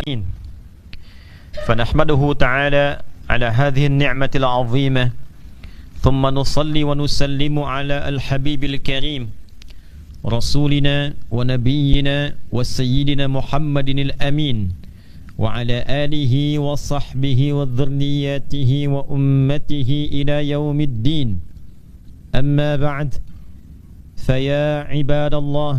العالمين فنحمده تعالى على هذه النعمة العظيمة ثم نصلي ونسلم على الحبيب الكريم رسولنا ونبينا وسيدنا محمد الأمين وعلى آله وصحبه وذرياته وأمته إلى يوم الدين أما بعد فيا عباد الله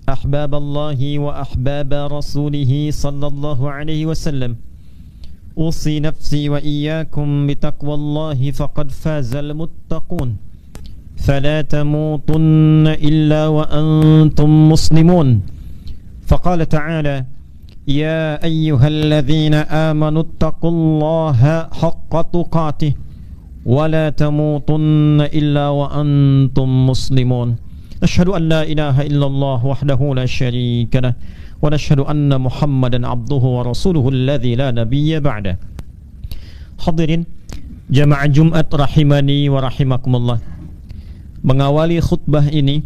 أحباب الله وأحباب رسوله صلى الله عليه وسلم أوصي نفسي وإياكم بتقوى الله فقد فاز المتقون فلا تموتن إلا وأنتم مسلمون فقال تعالى يا أيها الذين آمنوا اتقوا الله حق تقاته ولا تموتن إلا وأنتم مسلمون نشهد أن لا إله إلا الله وحده لا شريك له ونشهد أن محمدا عبده ورسوله الذي لا نبي بعده. Hadirin jamaah Jumat rahimani wa rahimakumullah. Mengawali khutbah ini,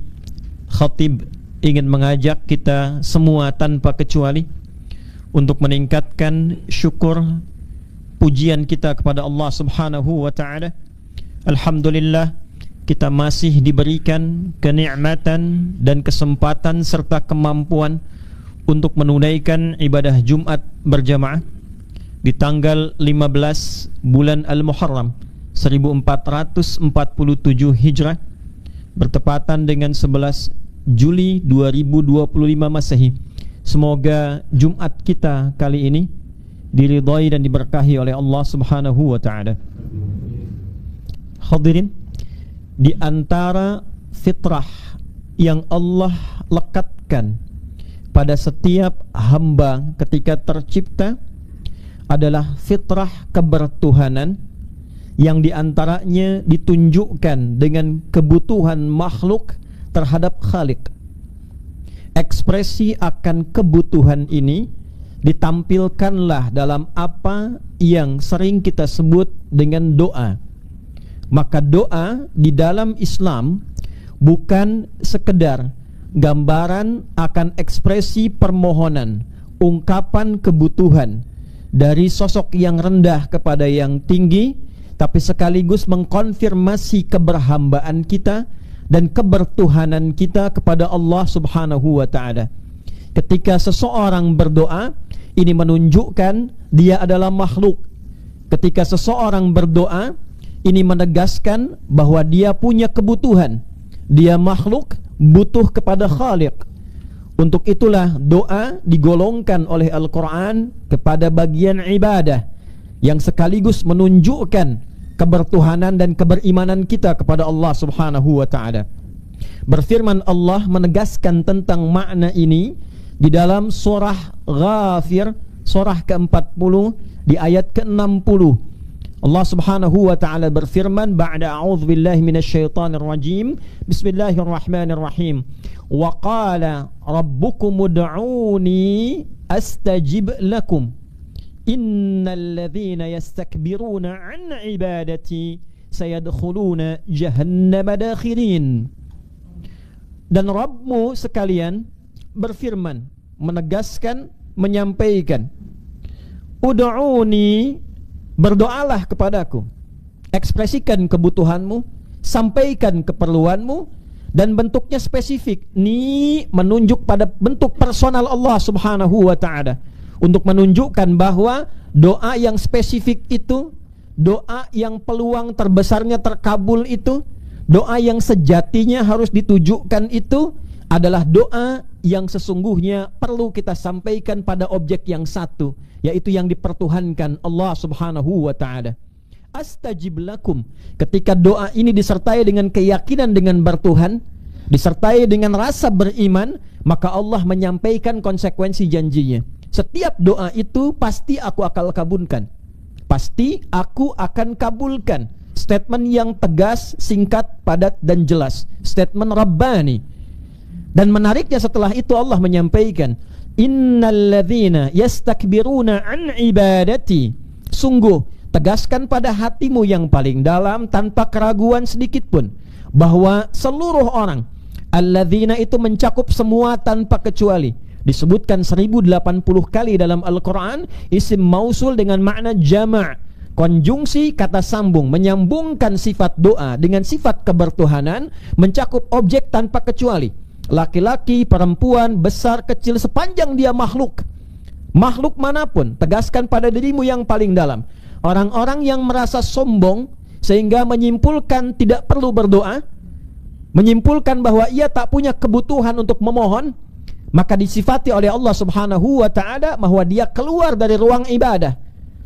khatib ingin mengajak kita semua tanpa kecuali untuk meningkatkan syukur pujian kita kepada Allah Subhanahu wa taala. Alhamdulillah kita masih diberikan kenikmatan dan kesempatan serta kemampuan untuk menunaikan ibadah Jumat berjamaah di tanggal 15 bulan Al-Muharram 1447 Hijrah bertepatan dengan 11 Juli 2025 Masehi. Semoga Jumat kita kali ini diridhai dan diberkahi oleh Allah Subhanahu wa taala. Hadirin, di antara fitrah yang Allah lekatkan pada setiap hamba ketika tercipta adalah fitrah kebertuhanan yang diantaranya ditunjukkan dengan kebutuhan makhluk terhadap Khalik. Ekspresi akan kebutuhan ini ditampilkanlah dalam apa yang sering kita sebut dengan doa. Maka doa di dalam Islam bukan sekedar gambaran akan ekspresi permohonan, ungkapan kebutuhan dari sosok yang rendah kepada yang tinggi, tapi sekaligus mengkonfirmasi keberhambaan kita dan kebertuhanan kita kepada Allah Subhanahu wa taala. Ketika seseorang berdoa, ini menunjukkan dia adalah makhluk. Ketika seseorang berdoa, ini menegaskan bahwa dia punya kebutuhan. Dia makhluk, butuh kepada Khaliq. Untuk itulah doa digolongkan oleh Al-Quran kepada bagian ibadah yang sekaligus menunjukkan kebertuhanan dan keberimanan kita kepada Allah Subhanahu wa ta'ala. Berfirman Allah menegaskan tentang makna ini di dalam surah Ghafir, surah ke-40 di ayat ke-60. Allah Subhanahu wa ta'ala berfirman ba'da a'udzu billahi minasyaitonir rajim. Bismillahirrahmanirrahim. Wa qala rabbukum ud'uni astajib lakum. Innal ladzina yastakbiruna 'an 'ibadati sayadkhuluna jahannama dakhirin. Dan Rabbmu sekalian berfirman, menegaskan, menyampaikan, ud'uni, berdoalah kepadaku, ekspresikan kebutuhanmu, sampaikan keperluanmu, dan bentuknya spesifik. Ini menunjuk pada bentuk personal Allah Subhanahu wa ta'ala, untuk menunjukkan bahwa doa yang spesifik itu, doa yang peluang terbesarnya terkabul itu, doa yang sejatinya harus ditujukan itu adalah doa yang sesungguhnya perlu kita sampaikan pada objek yang satu, yaitu yang dipertuhankan Allah Subhanahu wa ta'ala. Astajib lakum. Ketika doa ini disertai dengan keyakinan dengan bertuhan, disertai dengan rasa beriman, maka Allah menyampaikan konsekuensi janjinya. Setiap doa itu pasti aku akan kabulkan. Pasti aku akan kabulkan. Statement yang tegas, singkat, padat, dan jelas. Statement Rabbani. Dan menariknya setelah itu Allah menyampaikan, innal ladzina yastakbiruna an ibadati. Sungguh, tegaskan pada hatimu yang paling dalam tanpa keraguan sedikit pun bahwa seluruh orang, alladzina itu mencakup semua tanpa kecuali, Disebutkan 1080 kali dalam Al-Quran isim mausul dengan makna jama', konjungsi kata sambung, menyambungkan sifat doa dengan sifat kebertuhanan, mencakup objek tanpa kecuali, laki-laki, perempuan, besar, kecil, sepanjang dia makhluk manapun. Tegaskan pada dirimu yang paling dalam. Orang-orang yang merasa sombong sehingga menyimpulkan tidak perlu berdoa, menyimpulkan bahwa ia tak punya kebutuhan untuk memohon, maka disifati oleh Allah Subhanahu wa ta'ala bahwa dia keluar dari ruang ibadah.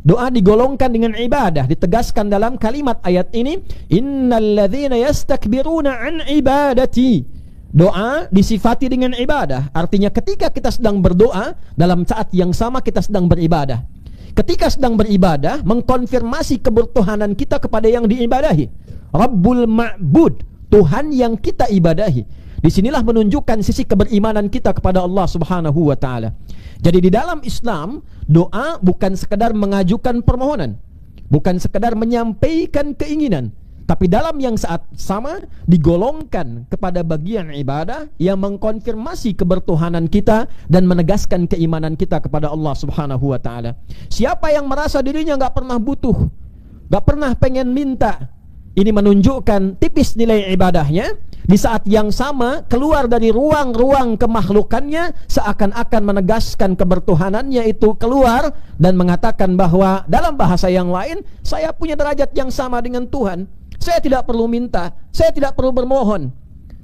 Doa digolongkan dengan ibadah. Ditegaskan dalam kalimat ayat ini, innalladzina yastakbiruna an ibadati. Doa disifati dengan ibadah. Artinya ketika kita sedang berdoa, dalam saat yang sama kita sedang beribadah. Ketika sedang beribadah, mengkonfirmasi kebertuhanan kita kepada yang diibadahi, Rabbul Ma'bud, Tuhan yang kita ibadahi. Disinilah menunjukkan sisi keberimanan kita kepada Allah Subhanahu wa ta'ala. Jadi di dalam Islam, doa bukan sekedar mengajukan permohonan, bukan sekedar menyampaikan keinginan, tapi dalam yang saat sama digolongkan kepada bagian ibadah yang mengkonfirmasi kebertuhanan kita dan menegaskan keimanan kita kepada Allah Subhanahu wa ta'ala. Siapa yang merasa dirinya gak pernah butuh, gak pernah pengen minta, ini menunjukkan tipis nilai ibadahnya. Di saat yang sama keluar dari ruang-ruang kemakhlukannya, seakan-akan menegaskan kebertuhanannya itu keluar dan mengatakan bahwa dalam bahasa yang lain, saya punya derajat yang sama dengan Tuhan. Saya tidak perlu minta, saya tidak perlu bermohon.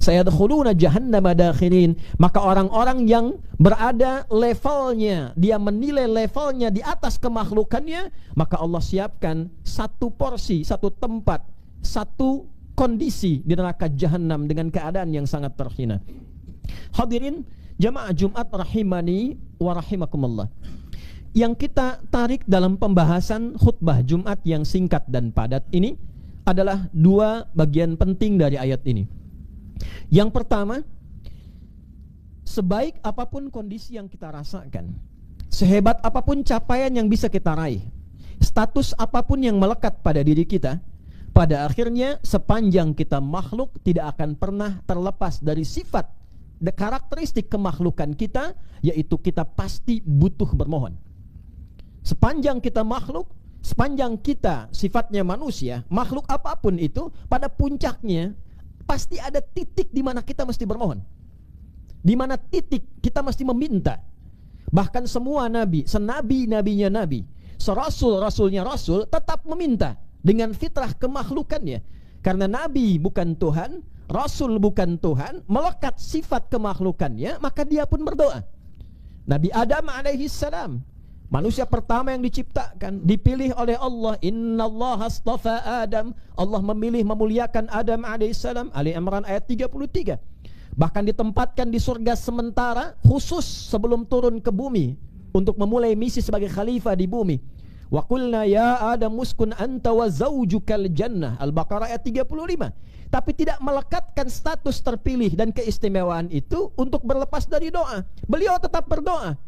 Sayadkhuluna jahannama dakhirin. Maka orang-orang yang berada levelnya, dia menilai levelnya di atas kemakhlukannya, maka Allah siapkan satu porsi, satu tempat, satu kondisi di neraka jahanam dengan keadaan yang sangat terhina. Hadirin jamaah Jumat rahimani wa rahimakumullah. Yang kita tarik dalam pembahasan khutbah Jumat yang singkat dan padat ini adalah dua bagian penting dari ayat ini. Yang pertama, sebaik apapun kondisi yang kita rasakan, sehebat apapun capaian yang bisa kita raih, status apapun yang melekat pada diri kita, pada akhirnya sepanjang kita makhluk tidak akan pernah terlepas dari sifat karakteristik kemakhlukan kita, yaitu kita pasti butuh bermohon. Sepanjang kita makhluk, sepanjang kita sifatnya manusia, makhluk apapun itu, pada puncaknya pasti ada titik di mana kita mesti bermohon, di mana titik kita mesti meminta. Bahkan semua nabi, senabi-nabinya nabi, serasul-rasulnya rasul tetap meminta dengan fitrah kemakhlukannya. Karena nabi bukan Tuhan, rasul bukan Tuhan, melekat sifat kemakhlukannya, maka dia pun berdoa. Nabi Adam alaihi salam, manusia pertama yang diciptakan, dipilih oleh Allah. Innallaha astafa Adam, Allah memilih memuliakan Adam alaihi salam. Ali Imran ayat 33. Bahkan ditempatkan di surga sementara khusus sebelum turun ke bumi untuk memulai misi sebagai khalifah di bumi. Wa qulna ya Adam uskun anta wa zaujukal jannah, Al-Baqarah ayat 35. Tapi tidak melekatkan status terpilih dan keistimewaan itu untuk berlepas dari doa. Beliau tetap berdoa,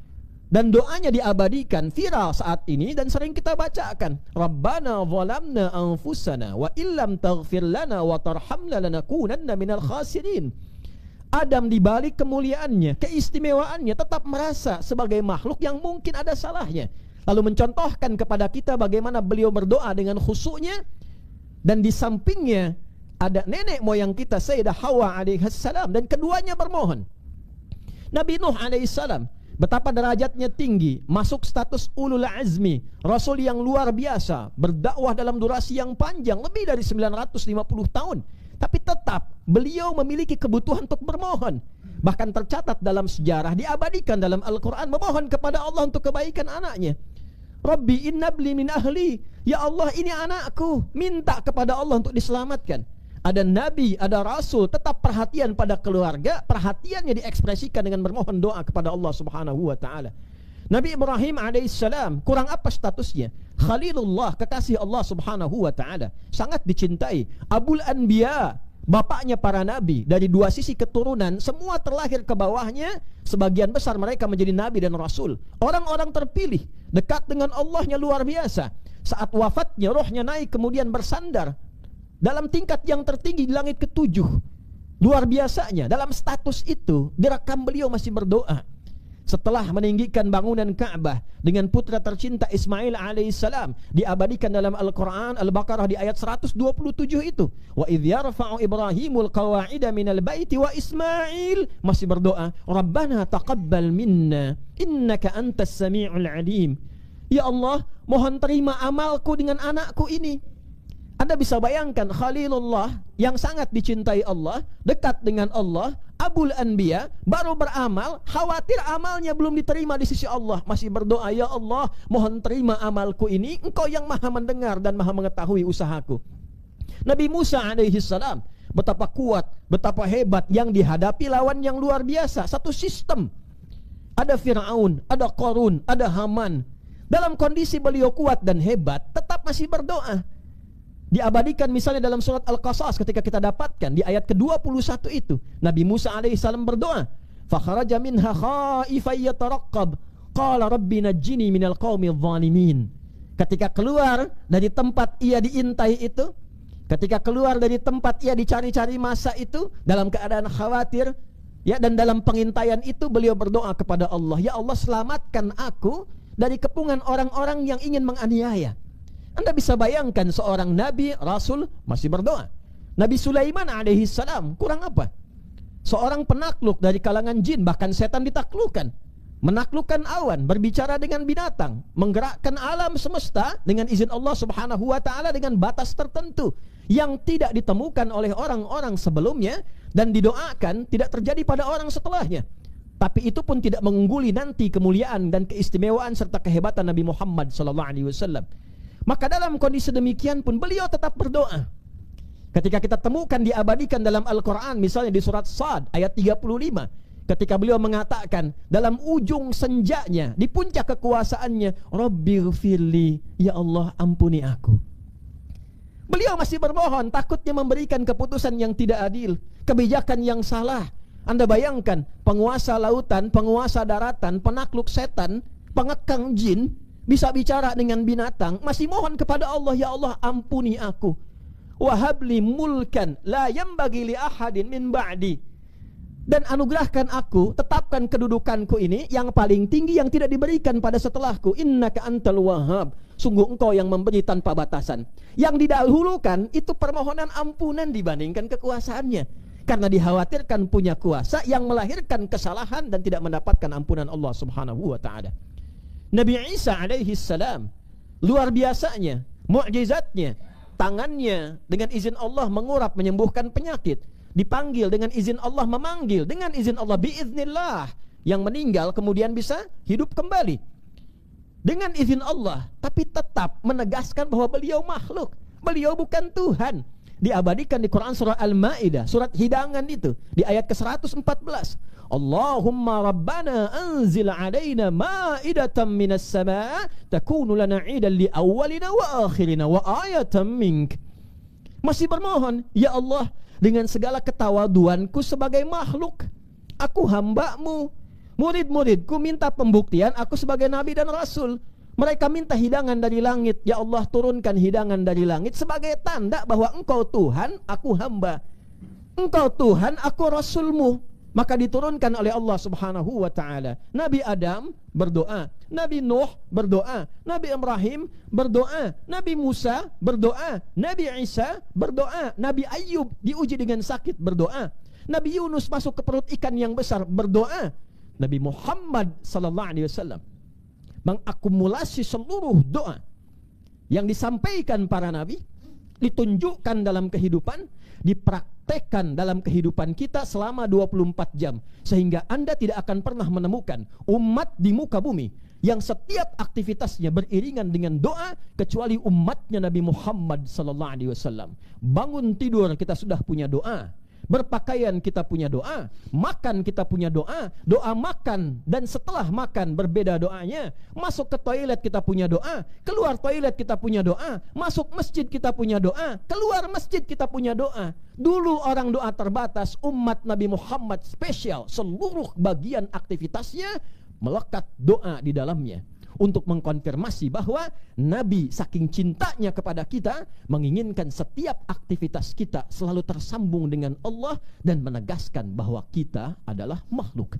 dan doanya diabadikan, viral saat ini dan sering kita bacakan. Rabbana zalamna anfusana wa illam taghfir lana wa tarhamna lanakunanna minal khasirin. Adam dibalik kemuliaannya, keistimewaannya, tetap merasa sebagai makhluk yang mungkin ada salahnya. Lalu mencontohkan kepada kita bagaimana beliau berdoa dengan khusyuknya, dan di sampingnya ada nenek moyang kita Sayyidah Hawa alaihissalam, dan keduanya bermohon. Nabi Nuh alaihissalam, betapa derajatnya tinggi, masuk status ulul azmi, rasul yang luar biasa, berdakwah dalam durasi yang panjang, lebih dari 950 tahun. Tapi tetap beliau memiliki kebutuhan untuk bermohon. Bahkan tercatat dalam sejarah, diabadikan dalam Al-Quran, memohon kepada Allah untuk kebaikan anaknya. Rabbi innabli min ahli, ya Allah ini anakku, minta kepada Allah untuk diselamatkan. Ada nabi, ada rasul, tetap perhatian pada keluarga, perhatiannya diekspresikan dengan bermohon doa kepada Allah Subhanahu wa ta'ala. Nabi Ibrahim alaihissalam, kurang apa statusnya? Khalilullah, kekasih Allah Subhanahu wa ta'ala, sangat dicintai. Abul Anbiya, bapaknya para nabi, dari dua sisi keturunan, semua terlahir ke bawahnya. Sebagian besar mereka menjadi nabi dan rasul, orang-orang terpilih, dekat dengan Allahnya luar biasa. Saat wafatnya, rohnya naik kemudian bersandar dalam tingkat yang tertinggi di langit ke-7. Luar biasanya, dalam status itu direkam beliau masih berdoa. setelah meninggikan bangunan Ka'bah dengan putra tercinta Ismail alaihissalam, diabadikan dalam Al-Quran Al-Baqarah di ayat 127 itu. Wa idh yarfa'u Ibrahimul qawa'ida minal baiti wa Ismail, masih berdoa, Rabbana taqabbal minna innaka antas sami'ul alim. Ya Allah, mohon terima amalku dengan anakku ini. Anda bisa bayangkan Khalilullah yang sangat dicintai Allah, dekat dengan Allah, Abul Anbiya, baru beramal, khawatir amalnya belum diterima di sisi Allah, masih berdoa, ya Allah, mohon terima amalku ini, Engkau yang maha mendengar dan maha mengetahui usahaku. Nabi Musa alaihi salam, betapa kuat, betapa hebat yang dihadapi lawan yang luar biasa, satu sistem. Ada Fir'aun, ada Qarun, ada Haman. Dalam kondisi beliau kuat dan hebat, tetap masih berdoa. Diabadikan misalnya dalam surat Al-Qasas ketika kita dapatkan di ayat ke-21 itu, Nabi Musa alaihissalam berdoa, fakharaja minha khaifan yataraqqab qala rabbi najjini minal qaumidh dhalimin. Ketika keluar dari tempat ia diintai itu, ketika keluar dari tempat ia dicari-cari masa itu dalam keadaan khawatir, ya, dan dalam pengintaian itu beliau berdoa kepada Allah, ya Allah, selamatkan aku dari kepungan orang-orang yang ingin menganiaya. Anda bisa bayangkan seorang nabi, rasul masih berdoa. Nabi Sulaiman alaihissalam kurang apa? Seorang penakluk dari kalangan jin, bahkan setan ditaklukkan, menaklukkan awan, berbicara dengan binatang, menggerakkan alam semesta dengan izin Allah subhanahu wa ta'ala dengan batas tertentu yang tidak ditemukan oleh orang-orang sebelumnya dan didoakan tidak terjadi pada orang setelahnya. Tapi itu pun tidak mengungguli nanti kemuliaan dan keistimewaan serta kehebatan Nabi Muhammad SAW. Maka dalam kondisi demikian pun beliau tetap berdoa. Ketika kita temukan diabadikan dalam Al-Quran, misalnya di surat Sad ayat 35, ketika beliau mengatakan dalam ujung senjanya, di puncak kekuasaannya, Rabbighfirli, ya Allah ampuni aku. Beliau masih bermohon, takutnya memberikan keputusan yang tidak adil, kebijakan yang salah. Anda bayangkan, penguasa lautan, penguasa daratan, penakluk setan, pengekang jin, bisa bicara dengan binatang, masih mohon kepada Allah, ya Allah ampuni aku. Wahabli mulkan la yambagi li ahadin min ba'di. Dan anugerahkan aku, tetapkan kedudukanku ini yang paling tinggi yang tidak diberikan pada setelahku. Innaka antal wahhab. Sungguh engkau yang memberi tanpa batasan. Yang didahulukan itu permohonan ampunan dibandingkan kekuasaannya. Karena dikhawatirkan punya kuasa yang melahirkan kesalahan dan tidak mendapatkan ampunan Allah subhanahu wa ta'ala. Nabi Isa alaihi salam, luar biasanya, mukjizatnya, tangannya dengan izin Allah mengurap, menyembuhkan penyakit, dipanggil dengan izin Allah, memanggil dengan izin Allah, biiznillah, yang meninggal kemudian bisa hidup kembali dengan izin Allah, tapi tetap menegaskan bahwa beliau makhluk, beliau bukan Tuhan. Diabadikan di Quran surah Al-Maidah, surat hidangan itu, di ayat ke-114. Allahumma rabbana anzil alaina ma'idatan minas sama' takunu lana 'idan li awwalina wa akhirina wa ayatan mink. Masih bermohon, ya Allah, dengan segala ketawaduanku sebagai makhluk, aku hamba-Mu, murid-muridku minta pembuktian aku sebagai nabi dan rasul. Mereka minta hidangan dari langit, ya Allah turunkan hidangan dari langit sebagai tanda bahwa Engkau Tuhan, aku hamba. Engkau Tuhan, aku Rasul-Mu. Maka diturunkan oleh Allah subhanahu wa ta'ala. Nabi Adam berdoa, Nabi Nuh berdoa, Nabi Ibrahim berdoa, Nabi Musa berdoa, Nabi Isa berdoa, Nabi Ayub diuji dengan sakit berdoa, Nabi Yunus masuk ke perut ikan yang besar berdoa. Nabi Muhammad sallallahu alaihi wasallam mengakumulasi seluruh doa yang disampaikan para nabi, ditunjukkan dalam kehidupan, dipraktekkan dalam kehidupan kita selama 24 jam, sehingga Anda tidak akan pernah menemukan umat di muka bumi yang setiap aktivitasnya beriringan dengan doa kecuali umatnya Nabi Muhammad sallallahu alaihi wasallam. Bangun tidur kita sudah punya doa, berpakaian kita punya doa, makan kita punya doa, doa makan dan setelah makan berbeda doanya, masuk ke toilet kita punya doa, keluar toilet kita punya doa, masuk masjid kita punya doa, keluar masjid kita punya doa. Dulu orang doa terbatas, umat Nabi Muhammad spesial, seluruh bagian aktivitasnya melekat doa di dalamnya, untuk mengkonfirmasi bahwa Nabi saking cintanya kepada kita menginginkan setiap aktivitas kita selalu tersambung dengan Allah dan menegaskan bahwa kita adalah makhluk.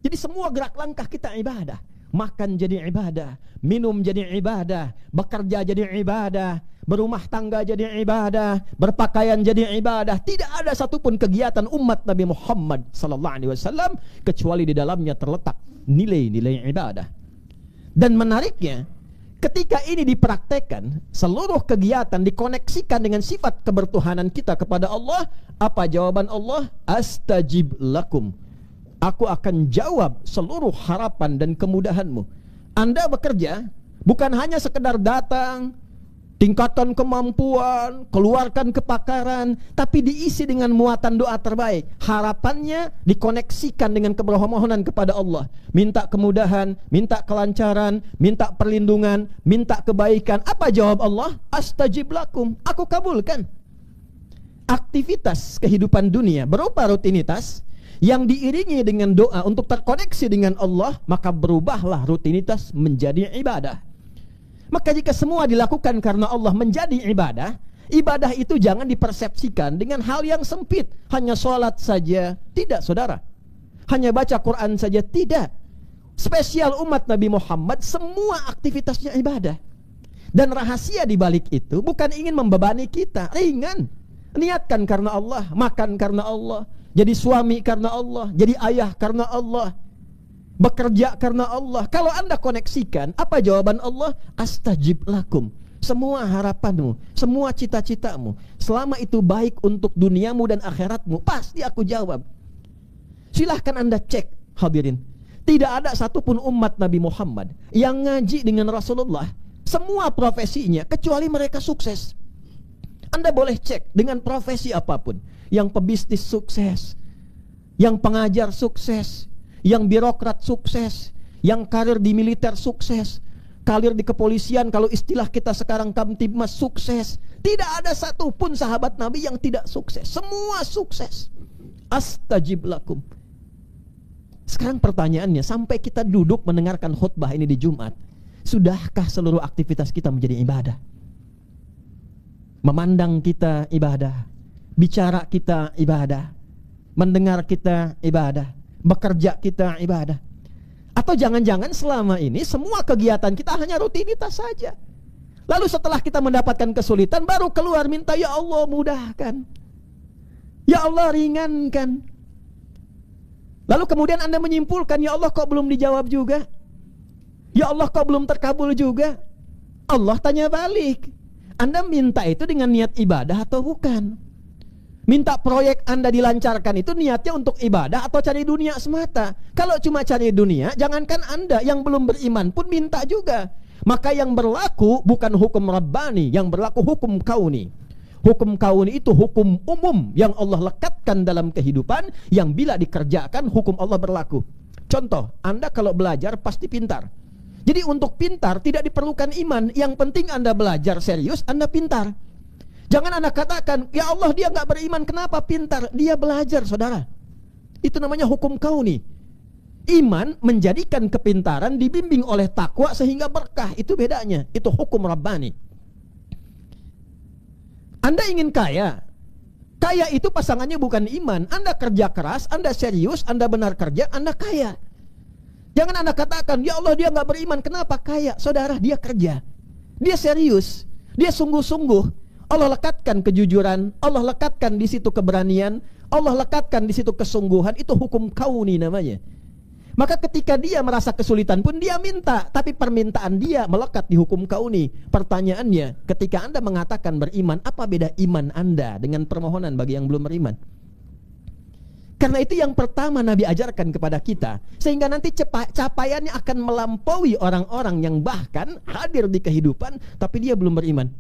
Jadi semua gerak langkah kita ibadah. Makan jadi ibadah, minum jadi ibadah, bekerja jadi ibadah, berumah tangga jadi ibadah, berpakaian jadi ibadah. Tidak ada satupun kegiatan umat Nabi Muhammad SAW kecuali di dalamnya terletak nilai-nilai ibadah. Dan menariknya, ketika ini dipraktekkan, seluruh kegiatan dikoneksikan dengan sifat kebertuhanan kita kepada Allah. Apa jawaban Allah? Astajib lakum. Aku akan jawab seluruh harapan dan kemudahanmu. Anda bekerja bukan hanya sekedar datang, tingkatkan kemampuan, keluarkan kepakaran, tapi diisi dengan muatan doa terbaik. Harapannya dikoneksikan dengan permohonan kepada Allah. Minta kemudahan, minta kelancaran, minta perlindungan, minta kebaikan. Apa jawab Allah? Astajib lakum. Aku kabulkan. Aktivitas kehidupan dunia berupa rutinitas yang diiringi dengan doa untuk terkoneksi dengan Allah, maka berubahlah rutinitas menjadi ibadah. Maka jika semua dilakukan karena Allah menjadi ibadah, ibadah itu jangan dipersepsikan dengan hal yang sempit. Hanya sholat saja, tidak saudara. Hanya baca Quran saja, tidak. Spesial umat Nabi Muhammad, semua aktivitasnya ibadah. Dan rahasia di balik itu bukan ingin membebani kita, ringan. Niatkan karena Allah, makan karena Allah, jadi suami karena Allah, jadi ayah karena Allah, bekerja karena Allah. Kalau Anda koneksikan, apa jawaban Allah? Astajib lakum. Semua harapanmu, semua cita-citamu, selama itu baik untuk duniamu dan akhiratmu, pasti aku jawab. Silahkan Anda cek, hadirin. Tidak ada satupun umat Nabi Muhammad yang ngaji dengan Rasulullah, semua profesinya, kecuali mereka sukses. Anda boleh cek dengan profesi apapun. Yang pebisnis sukses, yang pengajar sukses, yang birokrat sukses, yang karir di militer sukses, karir di kepolisian, kalau istilah kita sekarang Kamtibmas, sukses. Tidak ada satupun sahabat Nabi yang tidak sukses. Semua sukses. Astajib lakum. Sekarang pertanyaannya, sampai kita duduk mendengarkan khutbah ini di Jumat, sudahkah seluruh aktivitas kita menjadi ibadah? Memandang kita ibadah, bicara kita ibadah, mendengar kita ibadah, bekerja kita ibadah. Atau jangan-jangan selama ini semua kegiatan kita hanya rutinitas saja. Lalu setelah kita mendapatkan kesulitan, baru keluar minta, ya Allah mudahkan, ya Allah ringankan. Lalu kemudian Anda menyimpulkan, ya Allah kok belum dijawab juga, ya Allah kok belum terkabul juga. Allah tanya balik, Anda minta itu dengan niat ibadah atau bukan? Minta proyek Anda dilancarkan itu niatnya untuk ibadah atau cari dunia semata? Kalau cuma cari dunia, jangankan Anda, yang belum beriman pun minta juga. Maka yang berlaku bukan hukum Rabbani, yang berlaku hukum kauni. Hukum kauni itu hukum umum yang Allah lekatkan dalam kehidupan, yang bila dikerjakan hukum Allah berlaku. Contoh, Anda kalau belajar pasti pintar. Jadi untuk pintar tidak diperlukan iman. Yang penting Anda belajar serius, Anda pintar. Jangan Anda katakan, ya Allah dia nggak beriman, kenapa pintar? Dia belajar, saudara. Itu namanya hukum kauni. Iman menjadikan kepintaran dibimbing oleh takwa sehingga berkah. Itu bedanya. Itu hukum Rabbani. Anda ingin kaya. Kaya itu pasangannya bukan iman. Anda kerja keras, Anda serius, Anda benar kerja, Anda kaya. Jangan Anda katakan, ya Allah dia nggak beriman, kenapa kaya? Saudara, dia kerja, dia serius, dia sungguh-sungguh. Allah lekatkan kejujuran, Allah lekatkan di situ keberanian, Allah lekatkan di situ kesungguhan. Itu hukum kauni namanya. Maka ketika dia merasa kesulitan pun dia minta, tapi permintaan dia melekat di hukum kauni. Pertanyaannya, ketika Anda mengatakan beriman, apa beda iman Anda dengan permohonan bagi yang belum beriman? Karena itu yang pertama Nabi ajarkan kepada kita, sehingga nanti capaiannya akan melampaui orang-orang yang bahkan hadir di kehidupan tapi dia belum beriman.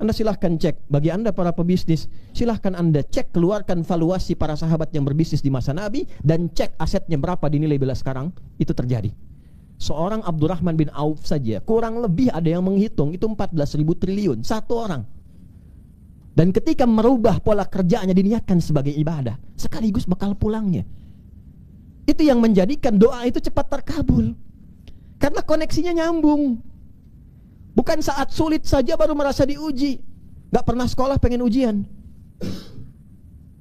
Anda silahkan cek, bagi Anda para pebisnis, silahkan Anda cek, keluarkan valuasi para sahabat yang berbisnis di masa Nabi, dan cek asetnya berapa dinilai bila sekarang. Itu terjadi. Seorang Abdurrahman bin Auf saja kurang lebih ada yang menghitung itu 14.000 triliun, satu orang. Dan ketika merubah pola kerjanya diniatkan sebagai ibadah, sekaligus bakal pulangnya. Itu yang menjadikan doa itu cepat terkabul, karena koneksinya nyambung. Bukan saat sulit saja baru merasa diuji. Gak pernah sekolah pengen ujian.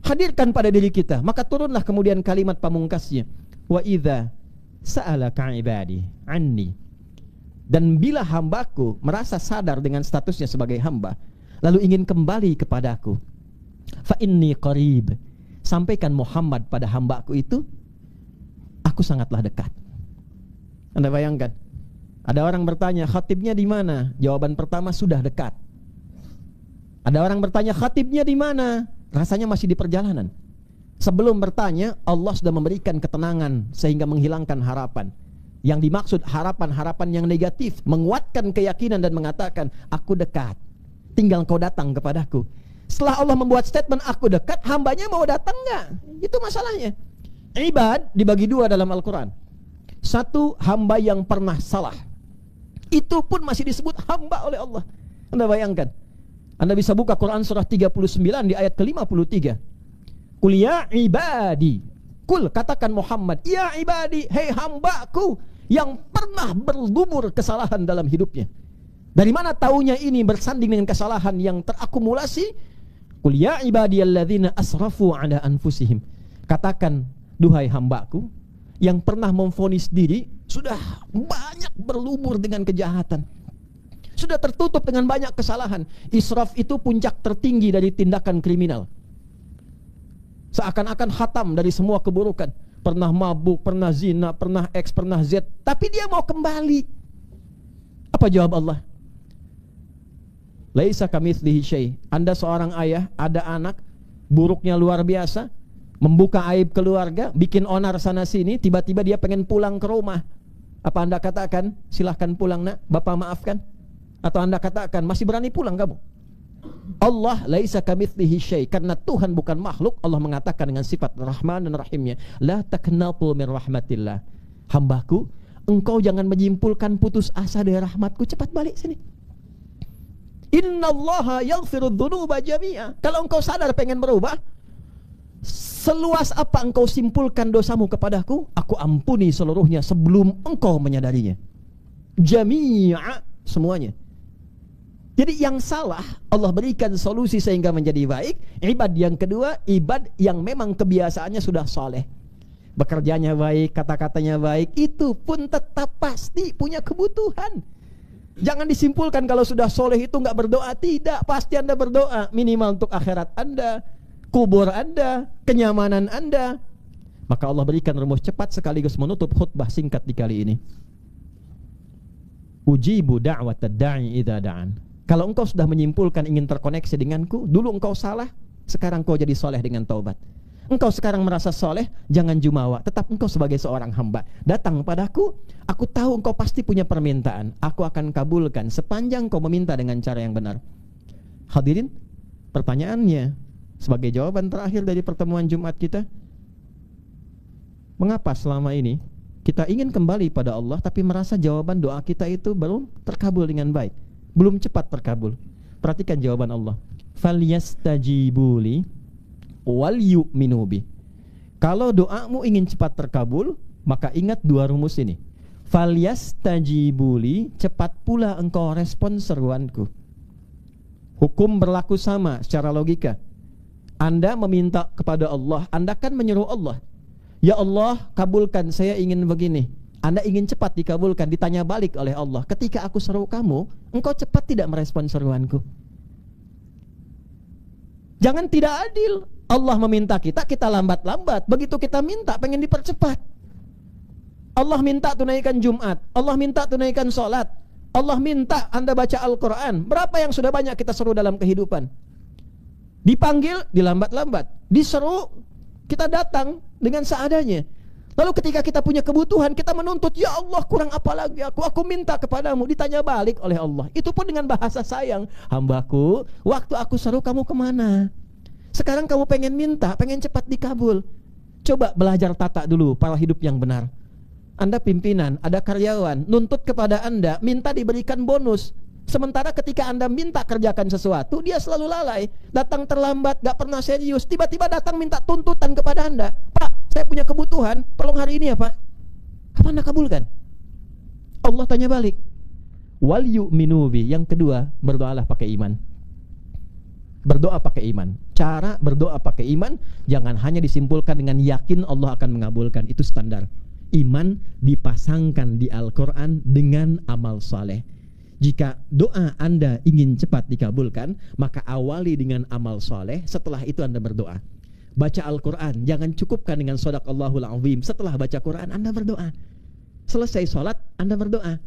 Hadirkan pada diri kita. Maka turunlah kemudian kalimat pamungkasnya, wa idza sa'alaka ibadi anni. Dan bila hambaku merasa sadar dengan statusnya sebagai hamba, lalu ingin kembali kepadaku, fa inni qarib, sampaikan Muhammad pada hambaku itu, aku sangatlah dekat. Anda bayangkan, ada orang bertanya, khatibnya di mana? Jawaban pertama, sudah dekat. Ada orang bertanya, khatibnya di mana? Rasanya masih di perjalanan. Sebelum bertanya, Allah sudah memberikan ketenangan sehingga menghilangkan harapan. Yang dimaksud harapan-harapan yang negatif, menguatkan keyakinan dan mengatakan, aku dekat, tinggal kau datang kepadaku. Setelah Allah membuat statement aku dekat, hambanya mau datang enggak? Itu masalahnya. Ibad dibagi dua dalam Al-Quran. Satu, hamba yang pernah salah, itu pun masih disebut hamba oleh Allah. Anda bayangkan, Anda bisa buka Quran surah 39 di ayat ke-53. Qul ya ibadi, Qul, katakan Muhammad, ya ibadi, hei hambaku yang pernah berlumur kesalahan dalam hidupnya. Dari mana taunya ini bersanding dengan kesalahan yang terakumulasi? Qul ya ibadiyalladzina asrafu ala anfusihim. Katakan, duhai hambaku yang pernah memvonis diri sudah banyak berlumur dengan kejahatan, sudah tertutup dengan banyak kesalahan. Israf itu puncak tertinggi dari tindakan kriminal. Seakan-akan khatam dari semua keburukan. Pernah mabuk, pernah zina, pernah X, pernah Z, tapi dia mau kembali. Apa jawab Allah? Laisa kamitslihi syai'. Anda seorang ayah, ada anak, buruknya luar biasa, membuka aib keluarga, bikin onar sana sini, tiba-tiba dia pengen pulang ke rumah. Apa Anda katakan, silahkan pulang nak, Bapak maafkan? Atau Anda katakan, masih berani pulang kamu? Allah laisa kamitslihi syai', karena Tuhan bukan makhluk. Allah mengatakan dengan sifat Rahman dan Rahimnya, la taqnatu min rahmatillah. Hambaku, engkau jangan menyimpulkan putus asa dari rahmatku, cepat balik sini. Innallaha yaghfirudz dzunuba jami'a. Kalau engkau sadar pengen berubah, seluas apa engkau simpulkan dosamu kepadaku, aku ampuni seluruhnya sebelum engkau menyadarinya. Jami'a, semuanya. Jadi yang salah Allah berikan solusi sehingga menjadi baik. Ibad yang kedua, ibad yang memang kebiasaannya sudah soleh, bekerjanya baik, kata-katanya baik, itu pun tetap pasti punya kebutuhan. Jangan disimpulkan kalau sudah soleh itu nggak berdoa. Tidak, pasti Anda berdoa, minimal untuk akhirat Anda, kubur Anda, kenyamanan Anda. Maka Allah berikan rumus cepat sekaligus menutup khutbah singkat di kali ini. Ujibu da'watad da'i idza da'an. Kalau engkau sudah menyimpulkan ingin terkoneksi denganku, dulu engkau salah, sekarang engkau jadi soleh dengan taubat. Engkau sekarang merasa soleh, jangan jumawa, tetap engkau sebagai seorang hamba. Datang padaku, aku tahu engkau pasti punya permintaan, aku akan kabulkan sepanjang engkau meminta dengan cara yang benar. Hadirin, pertanyaannya sebagai jawaban terakhir dari pertemuan Jumat kita, mengapa selama ini kita ingin kembali pada Allah tapi merasa jawaban doa kita itu belum terkabul dengan baik, belum cepat terkabul? Perhatikan jawaban Allah, falyastajibuli wal yu'minu bi. Kalau doamu ingin cepat terkabul, maka ingat dua rumus ini. Falyastajibuli, cepat pula engkau respon seruanku. Hukum berlaku sama secara logika. Anda meminta kepada Allah, Anda kan menyuruh Allah, ya Allah kabulkan, saya ingin begini. Anda ingin cepat dikabulkan, ditanya balik oleh Allah, ketika aku seru kamu, engkau cepat tidak merespon seruanku. Jangan tidak adil. Allah meminta kita, kita lambat-lambat. Begitu kita minta, pengen dipercepat. Allah minta tunaikan Jumat, Allah minta tunaikan sholat, Allah minta Anda baca Al-Quran. Berapa yang sudah banyak kita seru dalam kehidupan? Dipanggil, dilambat-lambat. Diseru, kita datang dengan seadanya. Lalu ketika kita punya kebutuhan, kita menuntut, ya Allah kurang apa lagi aku minta kepadamu, ditanya balik oleh Allah. Itu pun dengan bahasa sayang, hambaku, waktu aku seru kamu kemana? Sekarang kamu pengen minta, pengen cepat dikabul. Coba belajar tata dulu pola hidup yang benar. Anda pimpinan, ada karyawan, nuntut kepada Anda, minta diberikan bonus. Sementara ketika Anda minta kerjakan sesuatu, dia selalu lalai, datang terlambat, gak pernah serius. Tiba-tiba datang minta tuntutan kepada Anda, Pak, saya punya kebutuhan, tolong hari ini ya Pak. Kapan Anda kabulkan? Allah tanya balik, wal yu'minu bi. Yang kedua, berdoalah pakai iman. Berdoa pakai iman. Cara berdoa pakai iman, jangan hanya disimpulkan dengan yakin Allah akan mengabulkan. Itu standar. Iman dipasangkan di Al-Quran dengan amal saleh. Jika doa Anda ingin cepat dikabulkan, maka awali dengan amal saleh, setelah itu Anda berdoa. Baca Al-Quran, jangan cukupkan dengan Shadaqallahul Azim. Setelah baca Quran, Anda berdoa. Selesai sholat, Anda berdoa.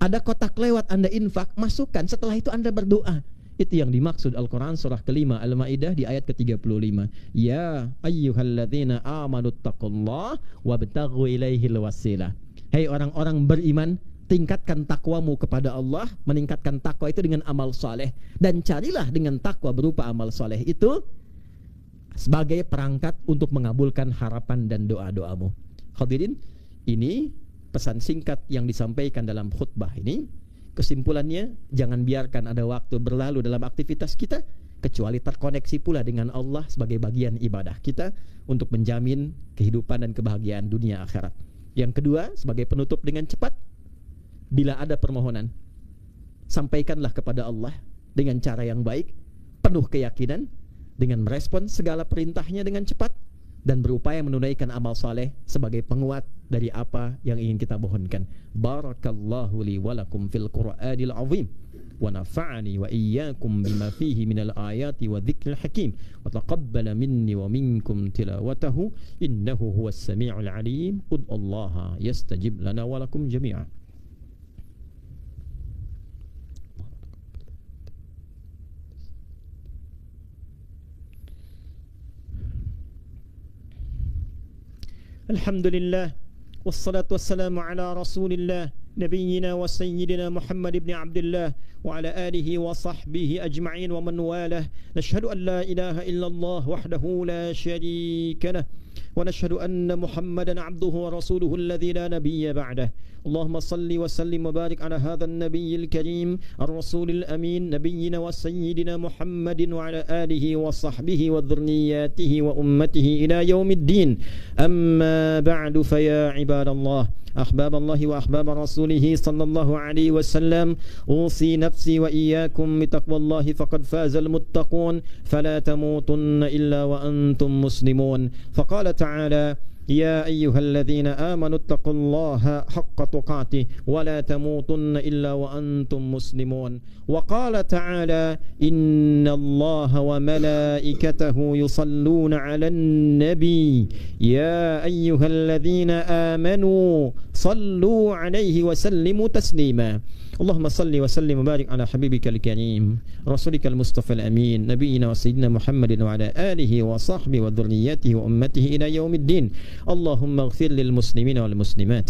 Ada kotak lewat, Anda infak, masukkan. Setelah itu Anda berdoa. Itu yang dimaksud Al-Quran surah kelima Al-Ma'idah di ayat ke-35. Ya ayyuhalladzina amanu taqullaha wabtaghu ilaihil wasilah. Hai orang-orang beriman, tingkatkan takwamu kepada Allah. Meningkatkan takwa itu dengan amal saleh, dan carilah dengan takwa berupa amal saleh itu sebagai perangkat untuk mengabulkan harapan dan doa-doamu. Hadirin, ini pesan singkat yang disampaikan dalam khutbah ini. Kesimpulannya, jangan biarkan ada waktu berlalu dalam aktivitas kita kecuali terkoneksi pula dengan Allah sebagai bagian ibadah kita untuk menjamin kehidupan dan kebahagiaan dunia akhirat. Yang kedua, sebagai penutup dengan cepat, bila ada permohonan, sampaikanlah kepada Allah dengan cara yang baik, penuh keyakinan, dengan merespon segala perintahnya dengan cepat, dan berupaya menunaikan amal saleh sebagai penguat dari apa yang ingin kita mohonkan. Barakallahu li wa lakum fil Qur'anil azim wa nafa'ani wa iyyakum bima fihi minal ayati wa dzikril hakim wa taqabbala minni wa minkum tilawatahu innahu huwas samiul alim. Ud'ullaha yastajib lana wa lakum jami'an. Alhamdulillah, wassalatu wassalamu ala rasulillah, nabiyyina wa sayyidina Muhammad ibn Abdullah wa ala alihi wa sahbihi ajma'in wa man walah. Nashhadu an la ilaha illallah wahdahu la sharika lah wa nashhadu anna Muhammadan abduhu wa rasuluhu alladhi la nabiyya ba'dah. اللهم صل وسلم وبارك على هذا النبي الكريم الرسول الأمين نبينا وسيدنا محمد وعلى آله وصحبه وذرياته وأمته إلى يوم الدين. أما بعد فيا عباد الله أحباب الله وأحباب رسوله صلى الله عليه وسلم أوصي نفسي وإياكم بتقوى الله فقد فاز المتقون فلا تموتن إلا وأنتم مسلمون. فقال تعالى يا أيها الذين آمنوا اتقوا الله حق تقاته ولا تموتن إلا وأنتم مسلمون. وقال تعالى إن الله وملائكته يصلون على النبي يا أيها الذين آمنوا صلوا عليه وسلموا تسليما. اللهم صل وسلم وبارك على حبيبك الكريم رسولك المصطفى الأمين نبينا وسيدنا محمد وعلى آله وصحبه وذريته وأمته إلى يوم الدين. اللهم اغفر للمسلمين والمسلمات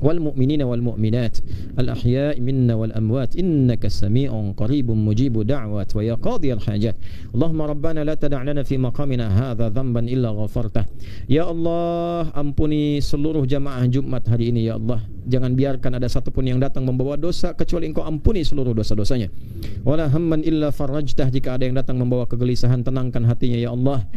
والمؤمنين والمؤمنات الأحياء منا والأموات إنك سميع قريب مجيب دعوات ويا قاضي الحاجات. اللهم ربنا لا تدع لنا في مقامنا هذا ذنبا إلا غفرته. Ya Allah, ampuni seluruh jamaah Jumat hari ini ya Allah. Jangan biarkan ada satupun yang datang membawa dosa kecuali Engkau ampuni seluruh dosa-dosanya. Wala hamman illa farajtah, jika ada yang datang membawa kegelisahan tenangkan hatinya ya Allah.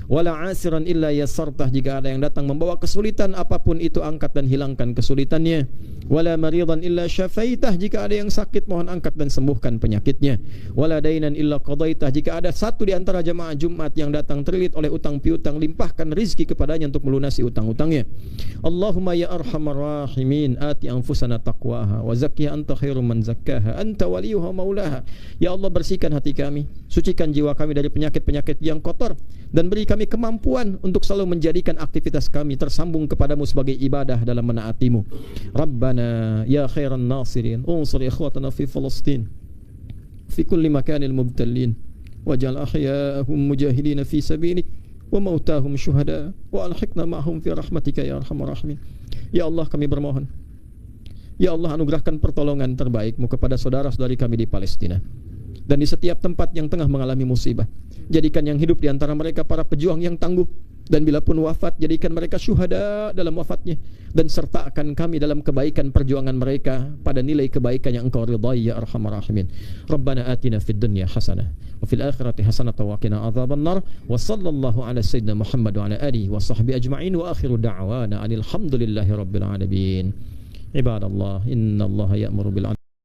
Wala asiran illa yassartah, jika ada yang datang membawa kesulitan apapun itu angkat dan hilangkan kesulitannya. Wala maridan illa syafaitah, jika ada yang sakit mohon angkat dan sembuhkan penyakitnya. Wala dainan illa qadaitah, jika ada satu di antara jamaah Jumat yang datang terlilit oleh utang piutang, limpahkan rizki kepadanya untuk melunasi utang-utangnya. Allahumma ya arhamar rahimin ati anfusana taqwaha wa zakkiha anta khairum man zakkaha anta waliyuha maulaha. Ya Allah, bersihkan hati kami, sucikan jiwa kami dari penyakit-penyakit yang kotor, dan beri kami kemampuan untuk selalu menjadikan aktivitas kami tersambung kepadamu sebagai ibadah dalam menaatimu. Rabbana ya khairan nasirin unsur ikhwatana fi Palestin fi kulli makanil mubtalin waj'al ahya'ahum mujahidin fi sabilik wa mautahum syuhada wa alhiqna ma'hum fi rahmatika ya arhamar rahimin. Ya Allah, kami bermohon, ya Allah, anugerahkan pertolongan terbaik-Mu kepada saudara-saudari kami di Palestina dan di setiap tempat yang tengah mengalami musibah. Jadikan yang hidup di antara mereka para pejuang yang tangguh, dan bila pun wafat jadikan mereka syuhada dalam wafatnya, dan sertakan kami dalam kebaikan perjuangan mereka pada nilai kebaikan yang Engkau ridai ya arhamar rahimin. Rabbana atina fid dunya hasanah wa fil akhirati hasanah wa qina adzabannar. Wa sallallahu ala sayyidina Muhammad wa ala alihi wa sahbihi ajma'in wa akhiru da'wana alhamdulillahi rabbil alamin. Ibadallah, innallaha ya'muru bil